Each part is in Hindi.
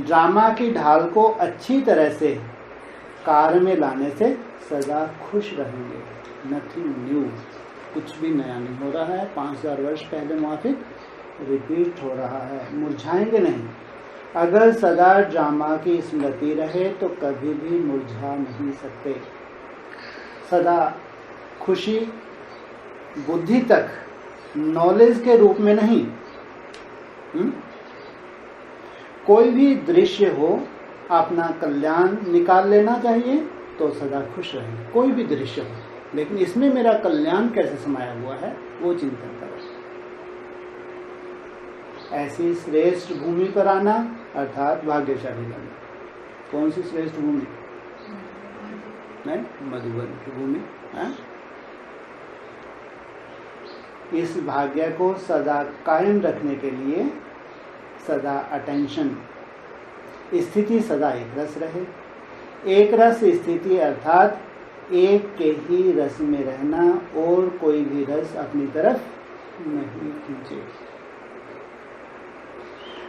ड्रामा की ढाल को अच्छी तरह से कार में लाने से सदा खुश रहेंगे। नथिंग न्यू, कुछ भी नया नहीं हो रहा है। 5000 वर्ष पहले माफिक रिपीट हो रहा है। मुरझाएंगे नहीं। अगर सदा ड्रामा की स्मृति रहे तो कभी भी मुरझा नहीं सकते। सदा खुशी बुद्धि तक नॉलेज के रूप में नहीं। कोई भी दृश्य हो, अपना कल्याण निकाल लेना चाहिए तो सदा खुश रहें। कोई भी दृश्य हो, लेकिन इसमें मेरा कल्याण कैसे समाया हुआ है वो चिंतन करो। ऐसी श्रेष्ठ भूमि पर आना अर्थात भाग्यशाली बनना। कौन सी श्रेष्ठ भूमि? नहीं, मधुबन की भूमि है? इस भाग्य को सदा कायम रखने के लिए सदा अटेंशन, स्थिति सदा एक रस रहे। एक रस स्थिति अर्थात एक के ही रस में रहना और कोई भी रस अपनी तरफ नहीं खींचे।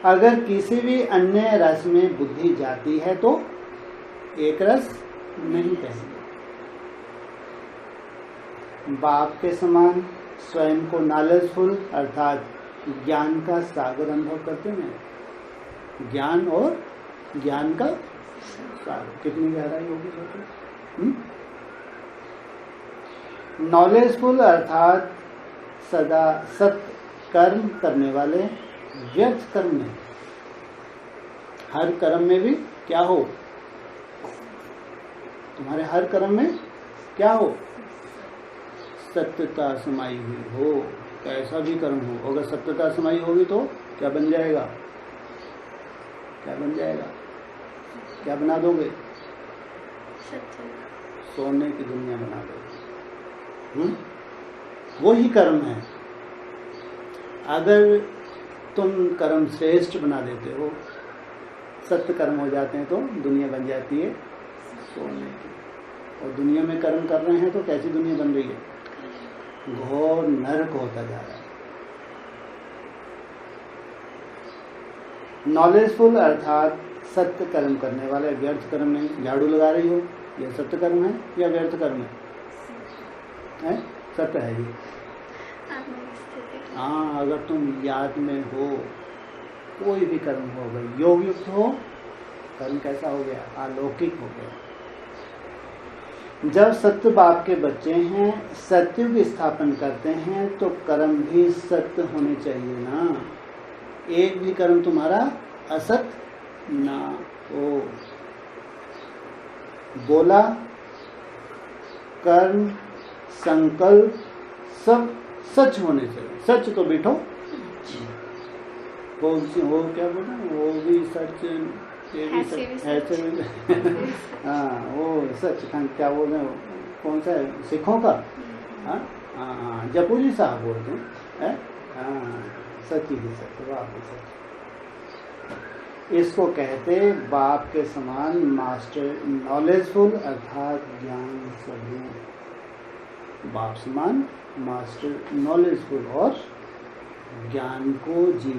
अगर किसी भी अन्य रस में बुद्धि जाती है तो एक रस नहीं कहेंगे। बाप के समान स्वयं को नॉलेजफुल अर्थात ज्ञान का सागर अनुभव करते हैं। ज्ञान और ज्ञान का सागर कितनी गहराई होगी सोचो। नॉलेजफुल अर्थात सदा सत्य कर्म करने वाले, व्यर्थ कर्म नहीं। हर कर्म में भी क्या हो? तुम्हारे हर कर्म में क्या हो? सत्यता समाई हुई हो। कैसा भी कर्म हो, अगर सत्यता समाई होगी तो क्या बन जाएगा? क्या बन जाएगा? क्या बना दोगे? सोने की दुनिया बना दोगे। वो ही कर्म है। अगर तुम कर्म श्रेष्ठ बना देते हो, सत्य कर्म हो जाते हैं तो दुनिया बन जाती है सोने की। और दुनिया में कर्म कर रहे हैं तो कैसी दुनिया बन रही है? घोर नरक होता जा रहा है। नॉलेजफुल अर्थात सत्य कर्म करने वाले, व्यर्थ कर्म नहीं। झाड़ू लगा रही हो, यह सत्य कर्म है या व्यर्थ कर्म है? सत्य है ये। हाँ, अगर तुम याद में हो, कोई भी कर्म हो गया, योग युक्त हो, कर्म कैसा हो गया? अलौकिक हो गया। जब सत्य बाप के बच्चे हैं, सत्य की स्थापन करते हैं तो कर्म भी सत्य होने चाहिए ना। एक भी कर्म तुम्हारा असत्य ना हो। बोला, कर्म, संकल्प सब सच होने चाहिए। सच तो बैठो हो क्या बोला, वो भी सच, ये भी सच है। हाँ, वो सच क्या बोल रहे हो? कौन सा है? सिखों का? हाँ, जपूरी साहब बोलते हैं। हाँ, सच ही सच, बाप सच। इसको कहते बाप के समान मास्टर नॉलेजफुल अर्थात ज्ञान स्वरूप। बाप समान मास्टर नॉलेजफुल और ज्ञान को जी